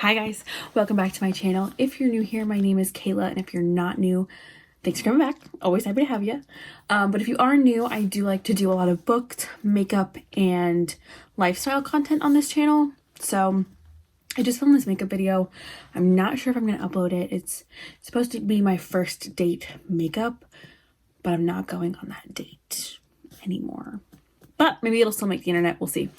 Hi guys, welcome back to my channel. If you're new here, my name is Kayla, and if you're not new, thanks for coming back. Always happy to have you. But if you are new, I do like to do a lot of booked makeup and lifestyle content on this channel. So I just filmed this makeup video. I'm not sure if I'm going to upload it. It's supposed to be my first date makeup, but I'm not going on that date anymore. But maybe it'll still make the internet, we'll see.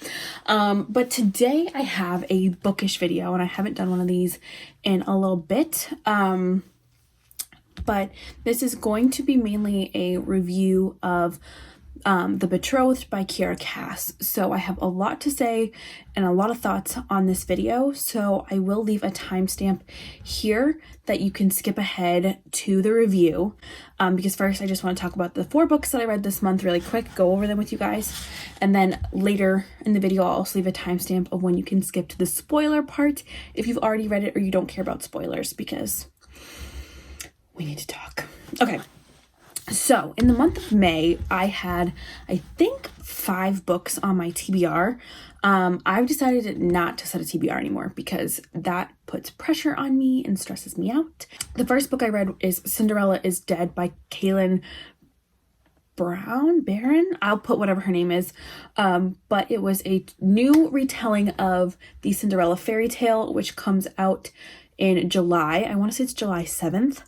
But today I have a bookish video, and I haven't done one of these in a little bit. But this is going to be mainly a review of The Betrothed by Kiera Cass. So I have a lot to say and a lot of thoughts on this video. So I will leave a timestamp here that you can skip ahead to the review. Because first I just want to talk about the 4 books that I read this month really quick, go over them with you guys. And then later in the video, I'll also leave a timestamp of when you can skip to the spoiler part if you've already read it or you don't care about spoilers, because we need to talk. Okay. So in the month of May, I had, I think, 5 books on my TBR. I've decided not to set a TBR anymore because that puts pressure on me and stresses me out. The first book I read is Cinderella is Dead by Kaylin Barron. I'll put whatever her name is. But it was a new retelling of the Cinderella fairy tale, which comes out in July. I want to say it's July 7th.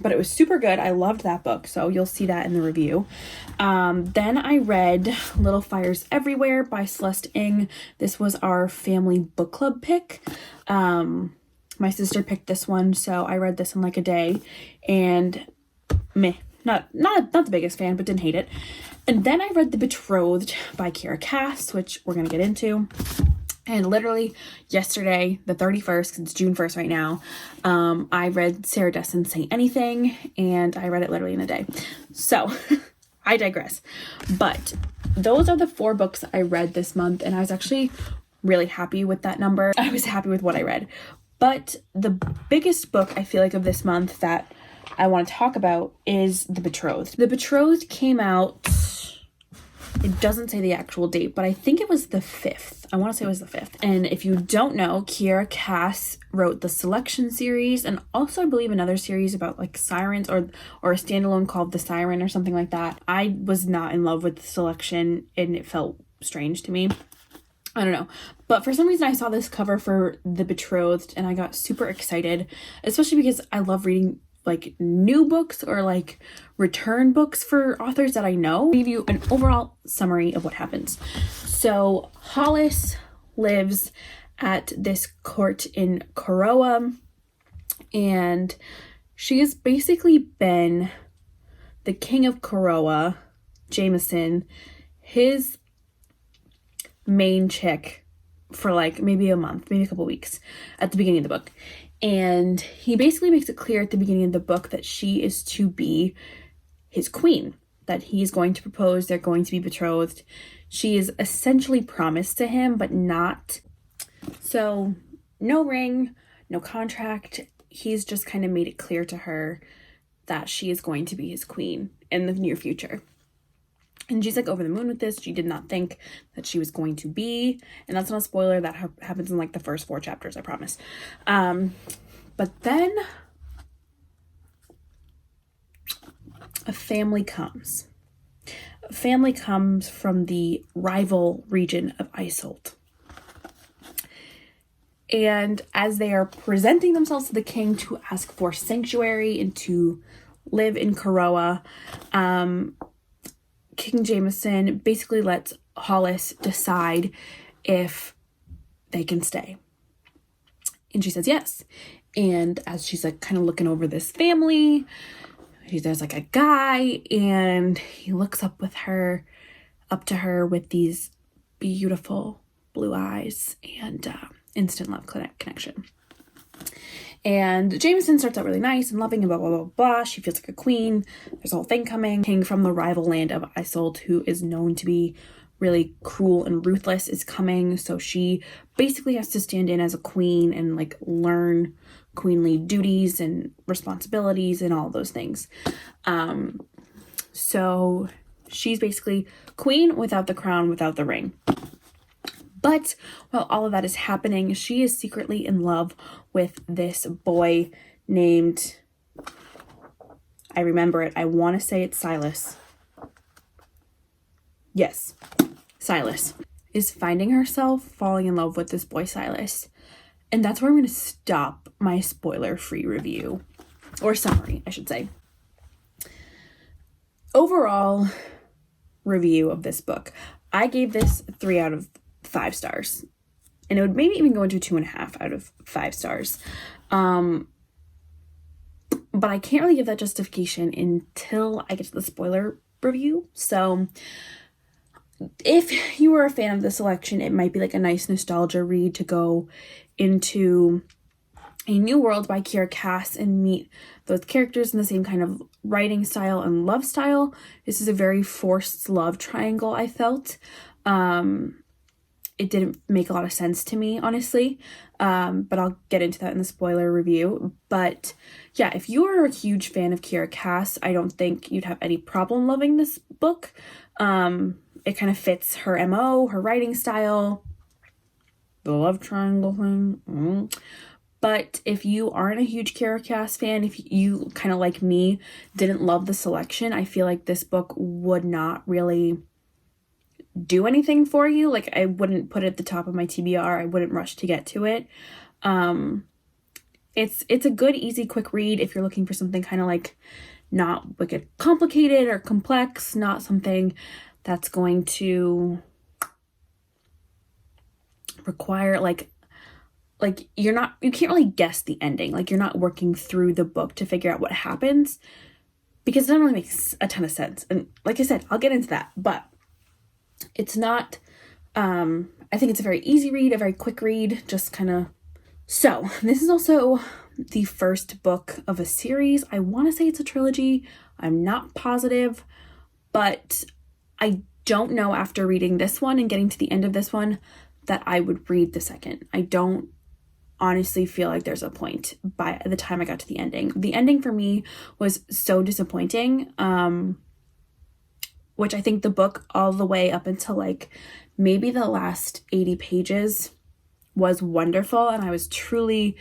But it was super good. I loved that book, so you'll see that in the review. Then I read Little Fires Everywhere by Celeste Ng. This was our family book club pick. My sister picked this one, so I read this in like a day, and meh. Not the biggest fan, but didn't hate it. And then I read The Betrothed by Kiera Cass, which we're gonna get into. And literally yesterday, the 31st, because it's June 1st right now, I read Sarah Dessen's Say Anything, and I read it literally in a day. So, I digress. But those are the 4 books I read this month, and I was actually really happy with that number. I was happy with what I read. But the biggest book I feel like of this month that I want to talk about is The Betrothed. The Betrothed came out, it doesn't say the actual date, but I think it was the 5th. I want to say it was the 5th. And if you don't know, Kiera Cass wrote the Selection series, and also I believe another series about like sirens, or a standalone called The Siren or something like that. I was not in love with the Selection, and it felt strange to me. I don't know. But for some reason I saw this cover for The Betrothed and I got super excited, especially because I love reading like new books or like return books for authors that I know. I'll give you an overall summary of what happens. So Hollis lives at this court in Koroa, and she has basically been the king of Koroa, Jameson, his main chick for like maybe a month, maybe a couple weeks at the beginning of the book. And he basically makes it clear at the beginning of the book that she is to be his queen, that he's going to propose, they're going to be betrothed. She is essentially promised to him, but not. So no ring, no contract. He's just kind of made it clear to her that she is going to be his queen in the near future. And she's like over the moon with this. She did not think that she was going to be. And that's not a spoiler. That happens in like the first 4 chapters, I promise. But then a family comes. A family comes from the rival region of Isolt. And as they are presenting themselves to the king to ask for sanctuary and to live in Koroa, King Jameson basically lets Hollis decide if they can stay. And she says yes. And as she's like kind of looking over this family, there's like a guy, and he looks up to her with these beautiful blue eyes and instant love connection. And Jameson starts out really nice and loving and blah, blah, blah, blah. She feels like a queen. There's a whole thing coming. King from the rival land of Isolt, who is known to be really cruel and ruthless, is coming. So she basically has to stand in as a queen and like learn queenly duties and responsibilities and all those things. So she's basically queen without the crown, without the ring. But while all of that is happening, she is secretly in love with this boy named, I remember it, I want to say it's Silas. Yes, Silas is finding herself falling in love with this boy Silas. And that's where I'm going to stop my spoiler-free review, or summary, I should say. Overall review of this book, I gave this 3 out of 5 stars. And it would maybe even go into 2.5 out of 5 stars. But I can't really give that justification until I get to the spoiler review. So if you were a fan of the selection, it might be like a nice nostalgia read to go into a new world by Kiera Cass and meet those characters in the same kind of writing style and love style. This is a very forced love triangle, I felt. It didn't make a lot of sense to me, honestly. But I'll get into that in the spoiler review. But yeah, if you are a huge fan of Kiera Cass, I don't think you'd have any problem loving this book. It kind of fits her MO, her writing style, the love triangle thing. But if you aren't a huge Kiera Cass fan, if you kind of like me didn't love the selection, I feel like this book would not really do anything for you. Like, I wouldn't put it at the top of my TBR. I wouldn't rush to get to it. It's a good, easy, quick read if you're looking for something kind of like not wicked complicated or complex, not something that's going to require like you can't really guess the ending. Like, you're not working through the book to figure out what happens, because it doesn't really make a ton of sense. And like I said, I'll get into that, but it's not, I think it's a very easy read, a very quick read, just kind of. So this is also the first book of a series. I want to say it's a trilogy. I'm not positive, but I don't know after reading this one and getting to the end of this one that I would read the second. I don't honestly feel like there's a point by the time I got to the ending. The ending for me was so disappointing, which I think the book all the way up until like maybe the last 80 pages was wonderful, and I was truly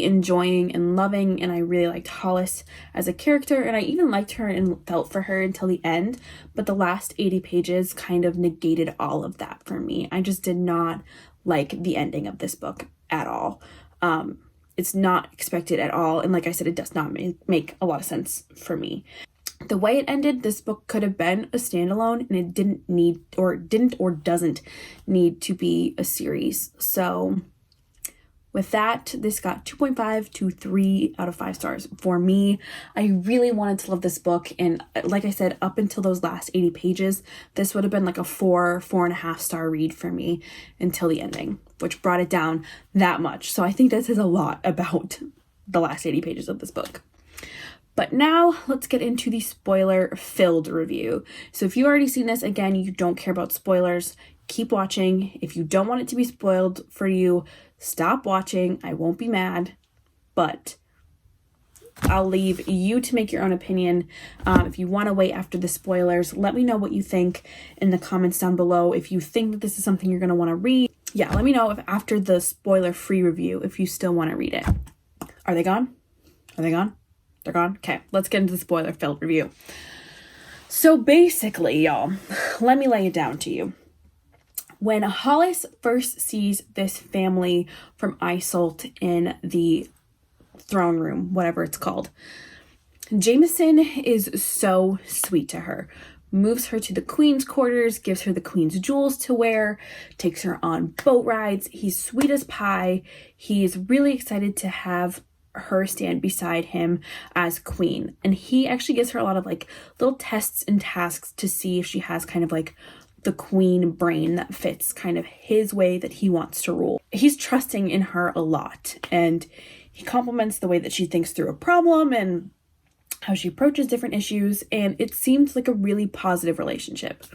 enjoying and loving, and I really liked Hollis as a character, and I even liked her and felt for her until the end. But the last 80 pages kind of negated all of that for me. I just did not like the ending of this book at all. It's not expected at all, and like I said, it does not make a lot of sense for me. The way it ended, this book could have been a standalone, and it didn't doesn't need to be a series. So with that, this got 2.5 to 3 out of 5 stars for me. I really wanted to love this book, and like I said, up until those last 80 pages, this would have been like a 4.5 star read for me until the ending, which brought it down that much. So I think this is a lot about the last 80 pages of this book. But now let's get into the spoiler-filled review. So if you've already seen this, again, you don't care about spoilers, keep watching. If you don't want it to be spoiled for you, stop watching. I won't be mad, but I'll leave you to make your own opinion. If you want to wait after the spoilers, let me know what you think in the comments down below. If you think that this is something you're going to want to read, yeah, let me know if after the spoiler-free review, if you still want to read it. Are they gone? Are they gone? They're gone? Okay, let's get into the spoiler-filled review. So basically, y'all, let me lay it down to you. When Hollis first sees this family from Isolt in the throne room, whatever it's called, Jameson is so sweet to her. Moves her to the queen's quarters, gives her the queen's jewels to wear, takes her on boat rides. He's sweet as pie. He's really excited to have her stand beside him as queen, and he actually gives her a lot of like little tests and tasks to see if she has kind of like the queen brain that fits kind of his way that he wants to rule. He's trusting in her a lot, and he compliments the way that she thinks through a problem and how she approaches different issues, and it seems like a really positive relationship.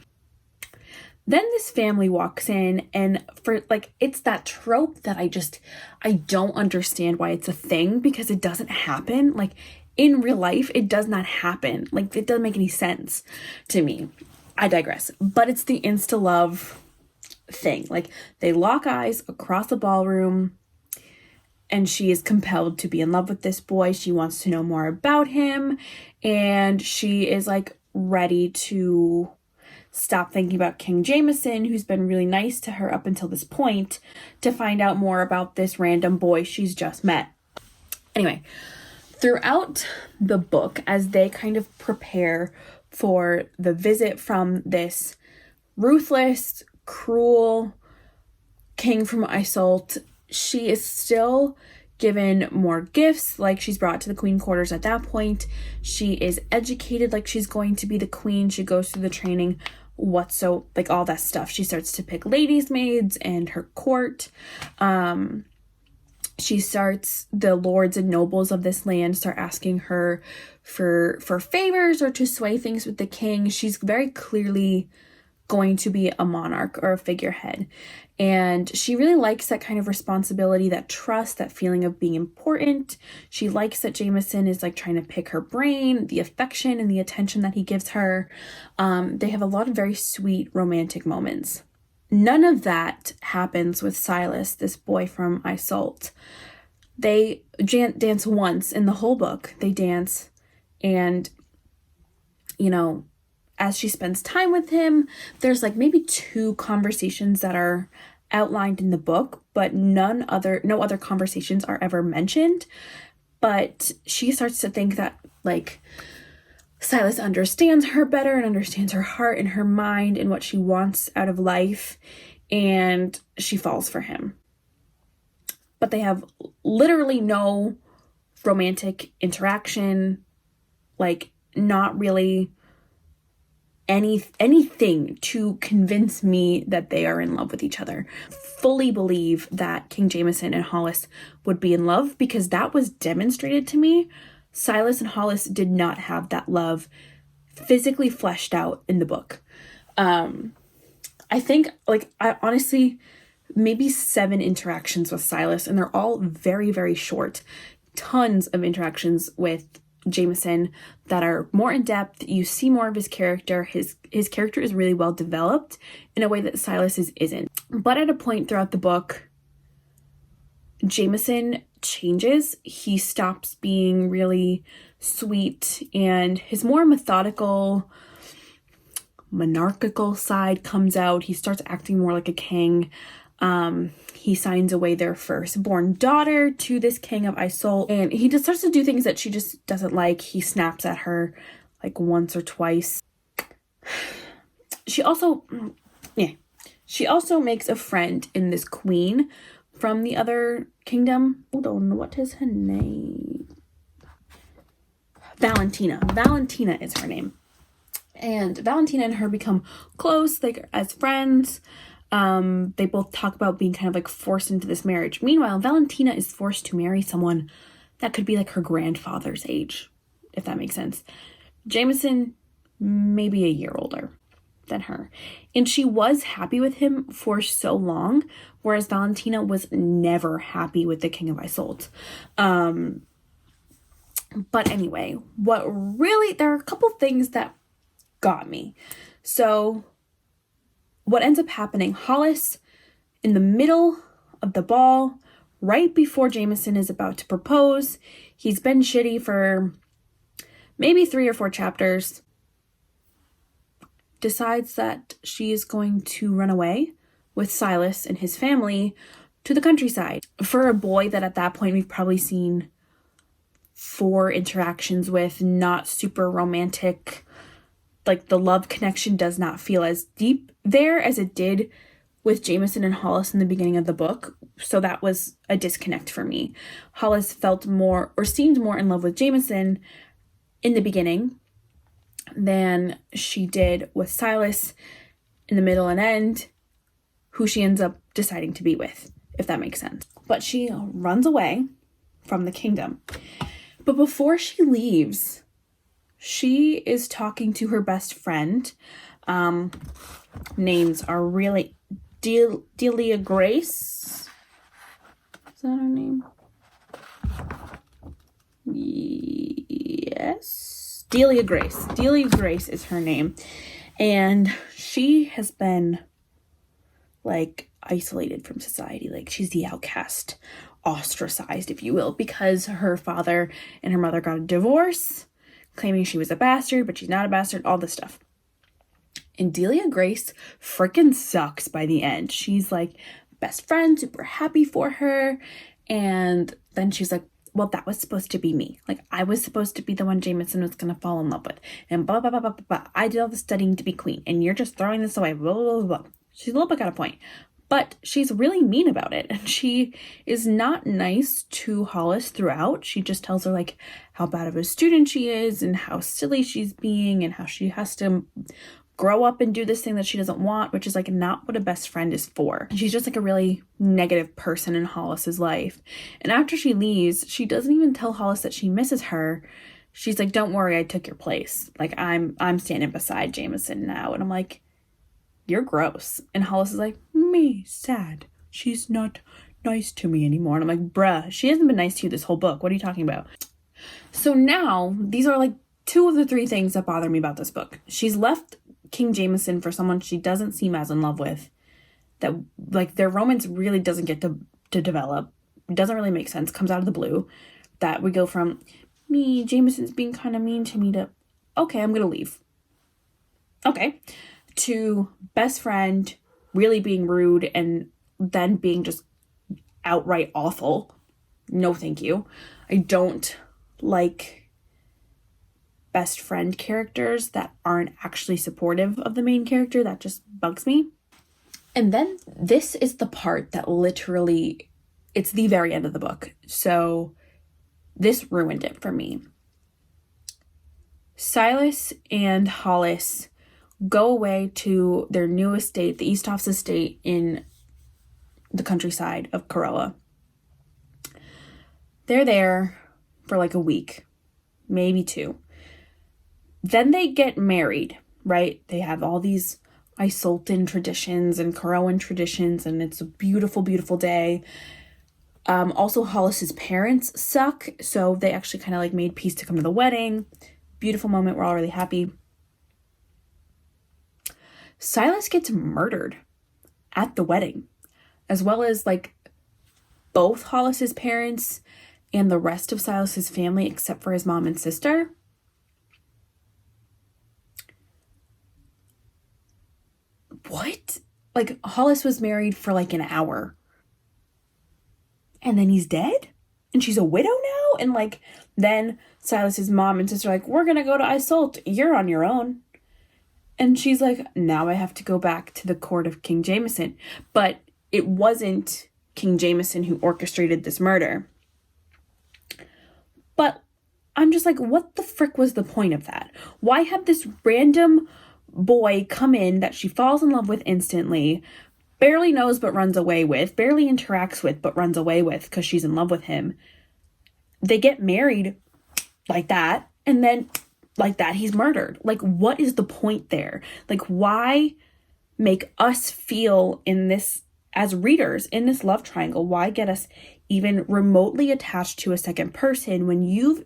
Then this family walks in, and for like, it's that trope that I don't understand why it's a thing, because it doesn't happen. Like, in real life, it does not happen. Like, it doesn't make any sense to me. I digress. But it's the insta love thing. Like, they lock eyes across the ballroom, and she is compelled to be in love with this boy. She wants to know more about him, and she is like ready to stop thinking about King Jameson, who's been really nice to her up until this point, to find out more about this random boy she's just met. Anyway, throughout the book, as they kind of prepare for the visit from this ruthless, cruel king from Isolt, she is still given more gifts, like she's brought to the queen quarters at that point. She is educated like she's going to be the queen. She goes through the training, like all that stuff. She starts to pick ladies' maids and her court. The lords and nobles of this land start asking her for favors or to sway things with the king. She's very clearly going to be a monarch or a figurehead. And she really likes that kind of responsibility, that trust, that feeling of being important. She likes that Jameson is like trying to pick her brain, the affection and the attention that he gives her. They have a lot of very sweet romantic moments. None of that happens with Silas, this boy from Isolt. They dance once in the whole book. They dance, and, you know, as she spends time with him, there's like maybe 2 conversations that are outlined in the book, but no other conversations are ever mentioned. But she starts to think that like Silas understands her better and understands her heart and her mind and what she wants out of life, and she falls for him. But they have literally no romantic interaction, like not really anything to convince me that they are in love with each other. Fully believe that King Jameson and Hollis would be in love, because that was demonstrated to me. Silas and Hollis did not have that love physically fleshed out in the book. I think, like, I honestly, maybe 7 interactions with Silas, and they're all very, very short. Tons of interactions with Jameson that are more in depth. You see more of his character. His character is really well developed in a way that Silas's isn't. But at a point throughout the book, Jameson changes. He stops being really sweet, and his more methodical, monarchical side comes out. He starts acting more like a king. He signs away their firstborn daughter to this king of Isolt, and he just starts to do things that she just doesn't like. He snaps at her like once or twice. She also makes a friend in this queen from the other kingdom. Hold on, what is her name? Valentina. Valentina is her name. And Valentina and her become close, like as friends. They both talk about being kind of like forced into this marriage. Meanwhile, Valentina is forced to marry someone that could be like her grandfather's age, if that makes sense. Jameson, maybe a year older than her. And she was happy with him for so long, whereas Valentina was never happy with the King of Isolt. But anyway, there are a couple things that got me. So what ends up happening, Hollis, in the middle of the ball, right before Jameson is about to propose, he's been shitty for maybe 3 or 4 chapters, decides that she is going to run away with Silas and his family to the countryside. For a boy that at that point we've probably seen 4 interactions with, not super romantic, like the love connection does not feel as deep there as it did with Jameson and Hollis in the beginning of the book. So that was a disconnect for me. Hollis felt more, or seemed more, in love with Jameson in the beginning than she did with Silas in the middle and end, who she ends up deciding to be with, if that makes sense. But she runs away from the kingdom. But before she leaves, she is talking to her best friend. Names are really Delia Grace. Is that her name? Yes. Delia Grace. Delia Grace is her name. And she has been like isolated from society. Like she's the outcast, ostracized, if you will, because her father and her mother got a divorce, claiming she was a bastard, but she's not a bastard, all this stuff. And Delia Grace freaking sucks by the end. She's like best friend, super happy for her. And then she's like, well, that was supposed to be me. Like, I was supposed to be the one Jameson was going to fall in love with. And blah, blah, blah, blah, blah, blah. I did all the studying to be queen. And you're just throwing this away. Blah, blah, blah, blah. She's a little bit got a point. But she's really mean about it. And she is not nice to Hollis throughout. She just tells her, like, how bad of a student she is and how silly she's being and how she has to grow up and do this thing that she doesn't want, which is like not what a best friend is for. She's just like a really negative person in Hollis's life. And after she leaves, she doesn't even tell Hollis that she misses her. She's like, don't worry, I took your place. Like, I'm standing beside Jameson now. And I'm like, you're gross. And Hollis is like, me, sad. She's not nice to me anymore. And I'm like, bruh, she hasn't been nice to you this whole book. What are you talking about? So now, these are like 2 of the 3 things that bother me about this book. She's left King Jameson for someone she doesn't seem as in love with. That, like, their romance really doesn't get to develop. It doesn't really make sense. Comes out of the blue. That we go from, Jameson's being kind of mean to me, to, okay, I'm gonna leave. Okay. To best friend really being rude and then being just outright awful. No, thank you. I don't like best friend characters that aren't actually supportive of the main character. That just bugs me. And then this is the part that literally, it's the very end of the book. So this ruined it for me. Silas and Hollis go away to their new estate, the Easthoff's estate in the countryside of Coroa. They're there for like a week, maybe 2. Then they get married, right? They have all these Isoltan traditions and Coroan traditions, and it's a beautiful, beautiful day. Also, Hollis's parents suck, so they actually kind of like made peace to come to the wedding. Beautiful moment. We're all really happy. Silas gets murdered at the wedding, as well as like both Hollis's parents and the rest of Silas's family, except for his mom and sister. What? Like, Hollis was married for like an hour. And then he's dead? And she's a widow now? And like, then Silas's mom and sister are like, we're gonna go to Isolt. You're on your own. And she's like, now I have to go back to the court of King Jameson. But it wasn't King Jameson who orchestrated this murder. But I'm just like, what the frick was the point of that? Why have this random boy come in that she falls in love with instantly, barely knows but runs away with, barely interacts with but runs away with because she's in love with him? They get married like that, and then like that he's murdered. Like, what is the point there? Like, why make us feel in this, as readers, in this love triangle? Why get us even remotely attached to a second person when you've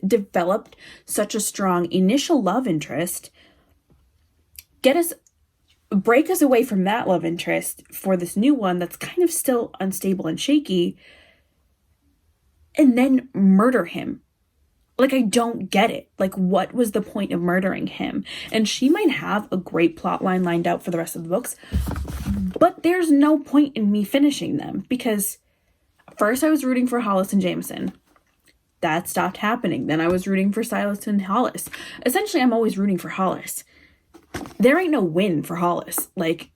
developed such a strong initial love interest? Break us away from that love interest for this new one that's kind of still unstable and shaky, and then murder him. Like, I don't get it. Like, what was the point of murdering him? And she might have a great plot line lined out for the rest of the books, but there's no point in me finishing them, because first I was rooting for Hollis and Jameson. That stopped happening. Then I was rooting for Silas and Hollis. Essentially, I'm always rooting for Hollis. There ain't no win for Hollis. Like,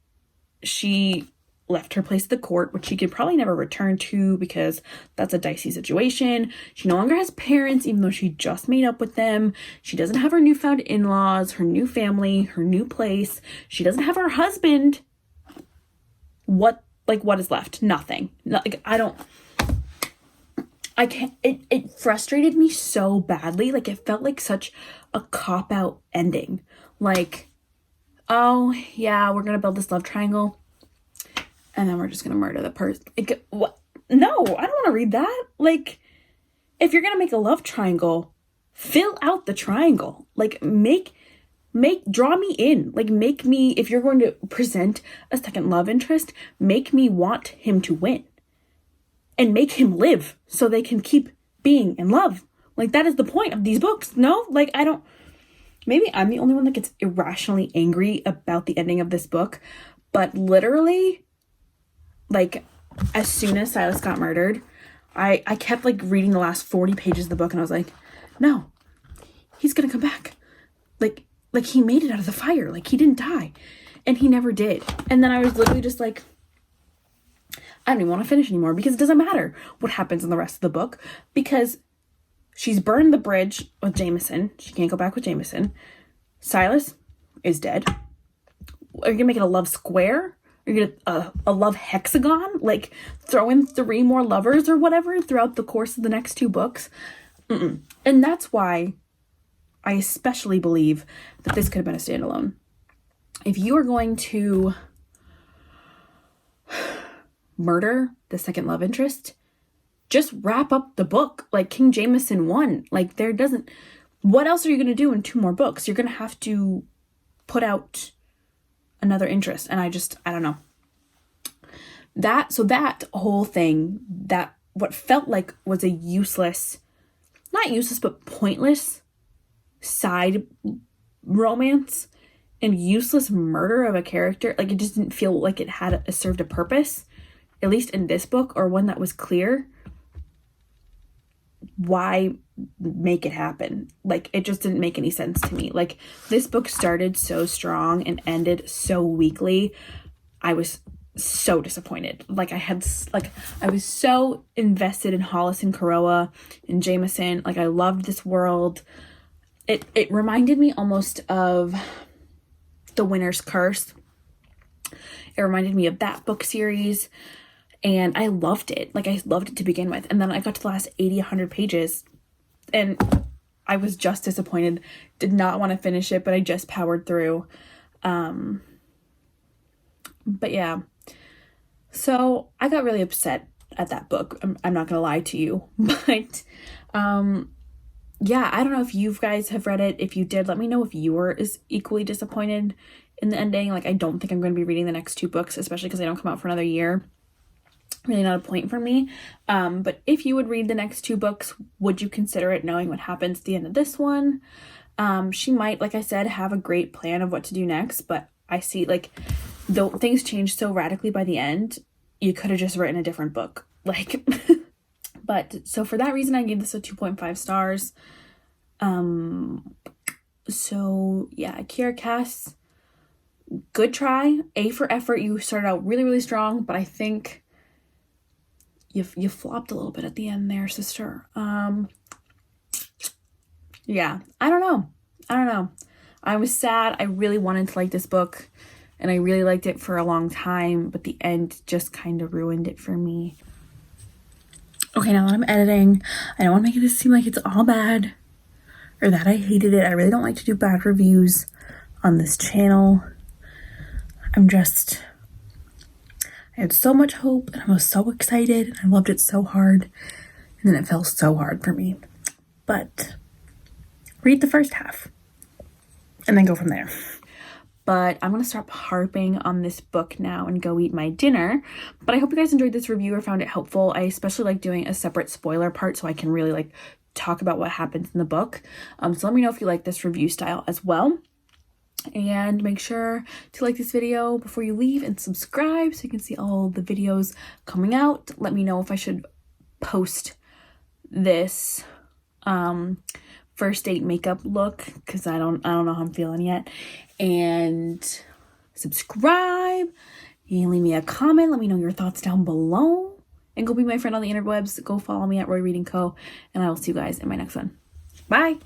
she left her place at the court, which she could probably never return to because that's a dicey situation. She no longer has parents, even though she just made up with them. She doesn't have her newfound in-laws, her new family, her new place. She doesn't have her husband. What is left? Nothing. It frustrated me so badly. Like, it felt like such a cop-out ending. Like, oh, yeah, we're going to build this love triangle, and then we're just going to murder the person. What? No, I don't want to read that. Like, if you're going to make a love triangle, fill out the triangle. Like, make draw me in. Like, make me, if you're going to present a second love interest, make me want him to win. And make him live so they can keep being in love. Like, that is the point of these books. No? Like, maybe I'm the only one that gets irrationally angry about the ending of this book. But literally, like, as soon as Silas got murdered, I kept, like, reading the last 40 pages of the book. And I was like, no, he's going to come back. Like, he made it out of the fire. Like, he didn't die. And he never did. And then I was literally just like, I don't even want to finish anymore, because it doesn't matter what happens in the rest of the book, because she's burned the bridge with Jameson. She can't go back with Jameson. Silas is dead. Are you going to make it a love square? Are you going to a love hexagon? Like, throw in 3 more lovers or whatever throughout the course of the next 2 books? And that's why I especially believe that this could have been a standalone. If you are going to murder the second love interest, just wrap up the book. Like, King Jameson won. Like, what else are you going to do in 2 more books? You're going to have to put out another interest. And I don't know. That whole thing, that what felt like was a not useless, but pointless side romance and useless murder of a character, like, it just didn't feel like it served a purpose. At least in this book, or one that was clear. Why make it happen? Like, it just didn't make any sense to me. Like, this book started so strong and ended so weakly. I was so disappointed. Like, I was so invested in Hollis and Koroa and Jameson. Like, I loved this world. It reminded me almost of The Winter's Curse. It reminded me of that book series. And I loved it. Like, I loved it to begin with. And then I got to the last 80, 100 pages. And I was just disappointed. Did not want to finish it, but I just powered through. But yeah. So I got really upset at that book. I'm not going to lie to you. But yeah, I don't know if you guys have read it. If you did, let me know if you were as equally disappointed in the ending. Like, I don't think I'm going to be reading the next 2 books, especially because they don't come out for another year. Really not a point for me. But if you would read the next 2 books, would you consider it, knowing what happens at the end of this one? She might, like I said, have a great plan of what to do next, but I see, like, though things changed so radically by the end, you could have just written a different book. Like, but so for that reason, I gave this a 2.5 stars. So yeah, Kiera Cass, good try. A for effort. You started out really, really strong, but I think you flopped a little bit at the end there, sister. Yeah, I don't know. I was sad. I really wanted to like this book, and I really liked it for a long time, but the end just kind of ruined it for me. Okay, now that I'm editing, I don't want to make it seem like it's all bad or that I hated it. I really don't like to do bad reviews on this channel. I had so much hope, and I was so excited, and I loved it so hard, and then it fell so hard for me. But read the first half, and then go from there. But I'm going to stop harping on this book now and go eat my dinner. But I hope you guys enjoyed this review or found it helpful. I especially like doing a separate spoiler part so I can really, like, talk about what happens in the book. So let me know if you like this review style as well. And make sure to like this video before you leave and subscribe so you can see all the videos coming out. Let me know if I should post this first date makeup look, because I don't know how I'm feeling yet. And subscribe and leave me a comment. Let me know your thoughts down below. And go be my friend on the interwebs. Go follow me at RoyReadingCo. And I will see you guys in my next one. Bye!